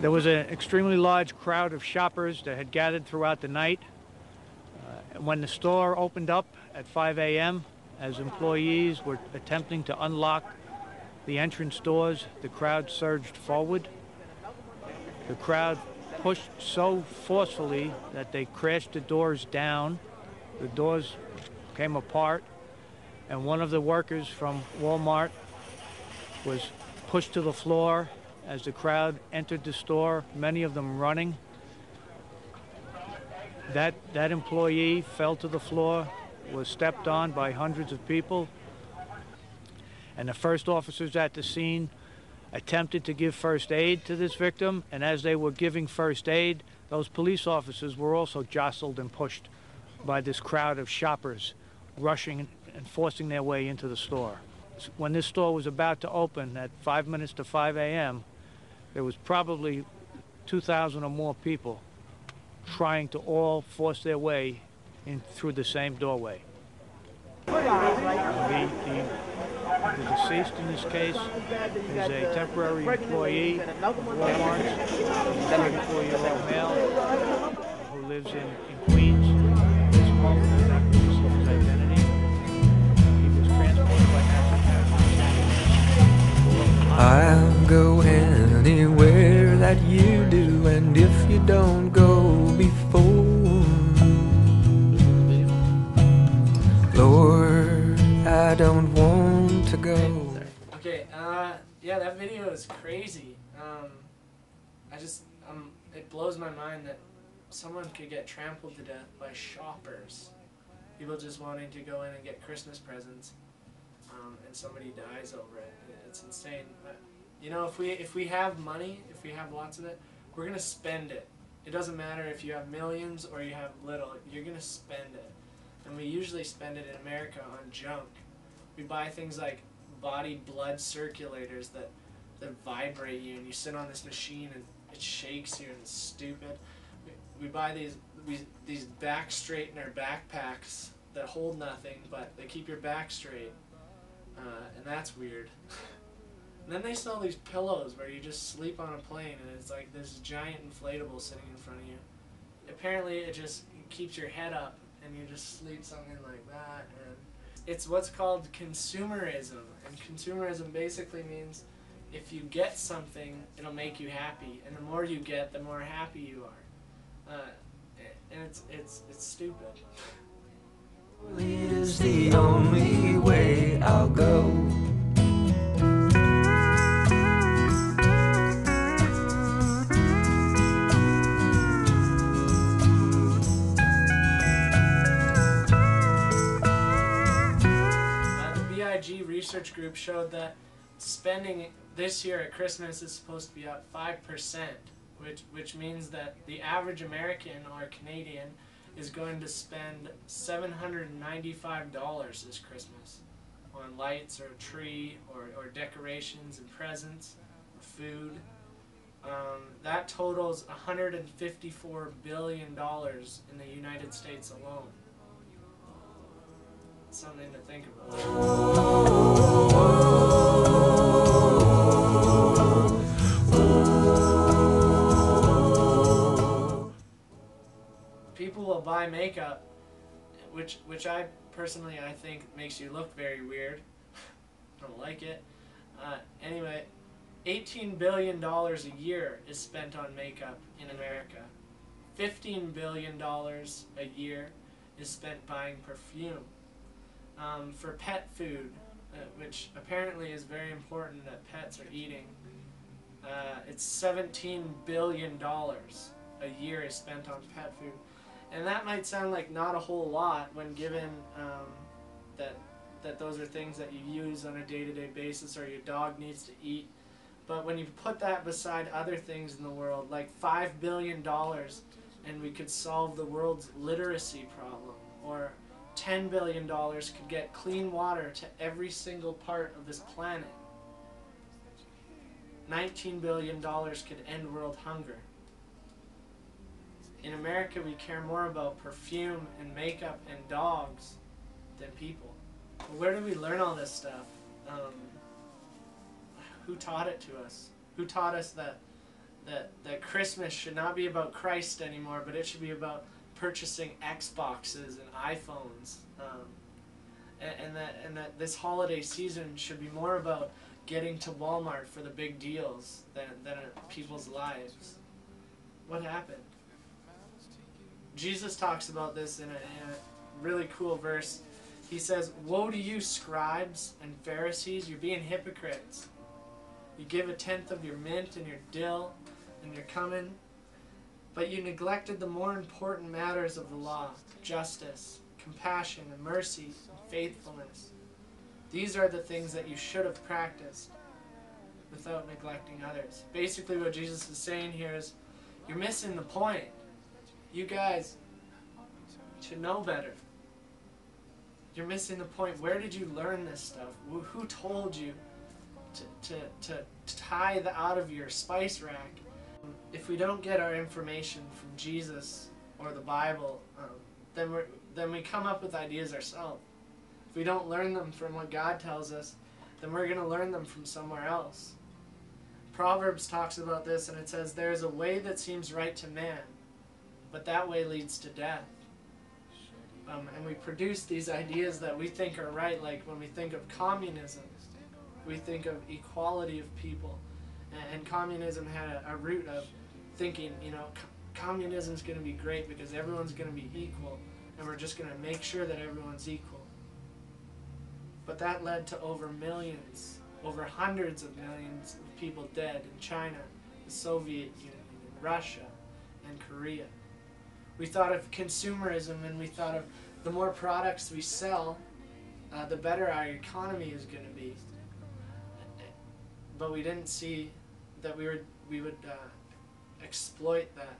There was an extremely large crowd of shoppers that had gathered throughout the night. When the store opened up at 5 a.m., as employees were attempting to unlock the entrance doors, the crowd surged forward. The crowd pushed so forcefully that they crashed the doors down. The doors came apart, and one of the workers from Walmart was pushed to the floor as the crowd entered the store, many of them running. That employee fell to the floor, was stepped on by hundreds of people, and the first officers at the scene attempted to give first aid to this victim, and as they were giving first aid, those police officers were also jostled and pushed by this crowd of shoppers rushing and forcing their way into the store. When this store was about to open at 5 minutes to 5 a.m., there was probably 2,000 or more people trying to all force their way in through the same doorway. The deceased in this case is a temporary employee of Walmart, a 34-year-old male who lives in Queens. At this moment, is not releasing his identity. He was transported by national I'll go anywhere that you do, and if you don't go before, Lord, I don't want to go. Okay, yeah, that video is crazy. It blows my mind that someone could get trampled to death by shoppers. People just wanting to go in and get Christmas presents, and somebody dies over it. It's insane. But, you know, if we have money, if we have lots of it, we're gonna spend it. It doesn't matter if you have millions or you have little. You're gonna spend it, and we usually spend it in America on junk. We buy things like body blood circulators that vibrate you, and you sit on this machine and it shakes you and it's stupid. We buy these back straightener backpacks that hold nothing, but they keep your back straight, and that's weird. And then they sell these pillows where you just sleep on a plane and it's like this giant inflatable sitting in front of you. Apparently it just keeps your head up and you just sleep something like that. And it's what's called consumerism, and consumerism basically means if you get something, it'll make you happy, and the more you get, the more happy you are. And it's stupid. It is the only way I'll go. The research group showed that spending this year at Christmas is supposed to be up 5%, which means that the average American or Canadian is going to spend $795 this Christmas on lights or a tree or decorations and presents or food. That totals $154 billion in the United States alone. Something to think about. People will buy makeup, which I personally I think makes you look very weird. I don't like it. Anyway, $18 billion a year is spent on makeup in America. $15 billion a year is spent buying perfume. For pet food, which apparently is very important that pets are eating, it's $17 billion a year is spent on pet food. And that might sound like not a whole lot when given that those are things that you use on a day-to-day basis or your dog needs to eat. But when you put that beside other things in the world, like $5 billion, and we could solve the world's literacy problem, or $10 billion could get clean water to every single part of this planet. $19 billion could end world hunger. In America, we care more about perfume and makeup and dogs than people. But where did we learn all this stuff? Who taught it to us? Who taught us that that Christmas should not be about Christ anymore, but it should be about purchasing Xboxes and iPhones, and that this holiday season should be more about getting to Walmart for the big deals than people's lives. What happened? Jesus talks about this in a really cool verse. He says, "Woe to you, scribes and Pharisees, you're being hypocrites. You give a tenth of your mint and your dill and your cumin, but you neglected the more important matters of the law, justice, compassion, and mercy, and faithfulness. These are the things that you should have practiced without neglecting others." Basically what Jesus is saying here is, you're missing the point. You guys should know better. You're missing the point. Where did you learn this stuff? Who told you to tithe out of your spice rack? If we don't get our information from Jesus or the Bible, then we come up with ideas ourselves. If we don't learn them from what God tells us, then we're going to learn them from somewhere else. Proverbs talks about this, and it says, "There is a way that seems right to man, but that way leads to death." And we produce these ideas that we think are right, like when we think of communism, we think of equality of people. And communism had a root of thinking, you know, communism is going to be great because everyone's going to be equal, and we're just going to make sure that everyone's equal. But that led to over millions, over hundreds of millions of people dead in China, the Soviet Union, in Russia, and Korea. We thought of consumerism, and we thought of the more products we sell, the better our economy is going to be. But we didn't see that we would exploit that,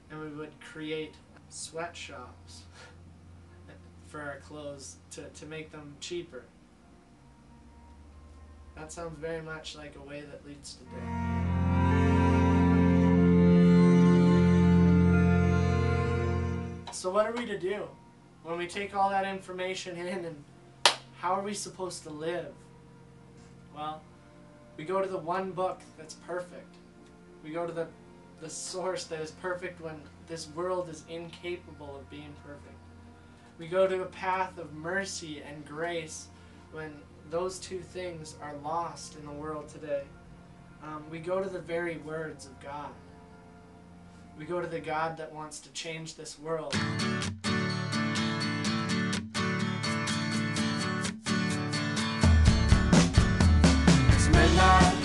and we would create sweatshops for our clothes to make them cheaper. That sounds very much like a way that leads to death. So what are we to do when we take all that information in, and how are we supposed to live? Well, we go to the one book that's perfect. We go to the source that is perfect when this world is incapable of being perfect. We go to a path of mercy and grace when those two things are lost in the world today. We go to the very words of God. We go to the God that wants to change this world. It's midnight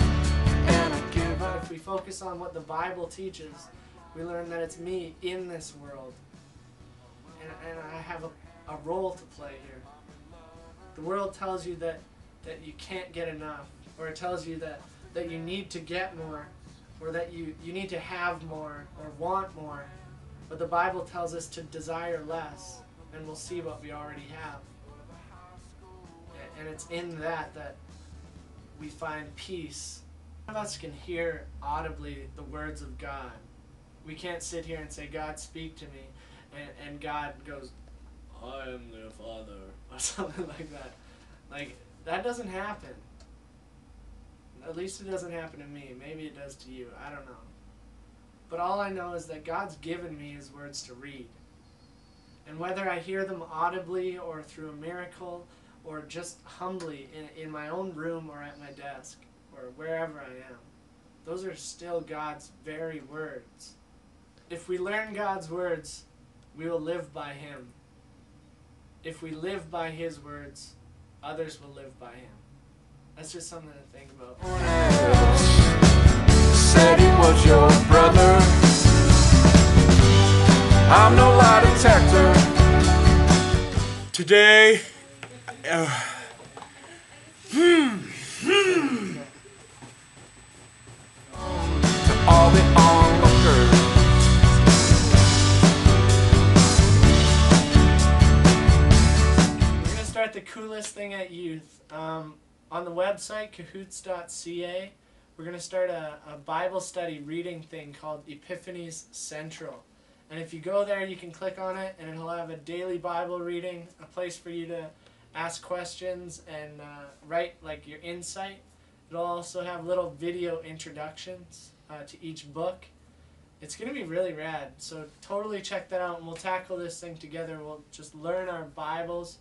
and I give up. If we focus on what the Bible teaches, we learn that it's me in this world. And I have a role to play here. The world tells you that you can't get enough, or it tells you that you need to get more, or that you need to have more or want more. But the Bible tells us to desire less, and we'll see what we already have. And it's in that we find peace. None of us can hear audibly the words of God. We can't sit here and say, "God, speak to me," and God goes, "I am their Father," or something like that. Like, that doesn't happen. At least it doesn't happen to me. Maybe it does to you. I don't know. But all I know is that God's given me His words to read. And whether I hear them audibly or through a miracle or just humbly in my own room or at my desk or wherever I am, those are still God's very words. If we learn God's words, we will live by Him. If we live by His words, others will live by Him. That's just something to think about. Said he was your brother. I'm no lie detector. Today, to all the onlookers. We're going to start the coolest thing at youth. On the website, cahoots.ca, we're going to start a Bible study reading thing called Epiphanies Central. And if you go there, you can click on it, and it'll have a daily Bible reading, a place for you to ask questions and write like your insight. It'll also have little video introductions. to each book. It's going to be really rad, so totally check that out, and we'll tackle this thing together. We'll just learn our Bibles,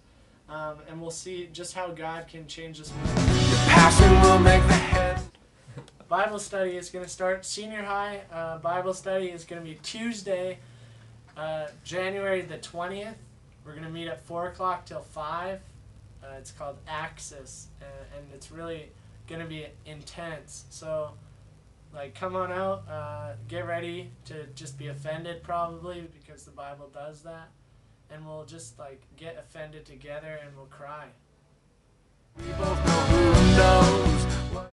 and we'll see just how God can change this world. Passion will make the head. Bible study is going to start. Senior high Bible study is going to be Tuesday, January the 20th. We're going to meet at 4 o'clock till 5. It's called Axis, and it's really going to be intense. So, like, come on out, get ready to just be offended probably, because the Bible does that. And we'll just, like, get offended together and we'll cry. We both know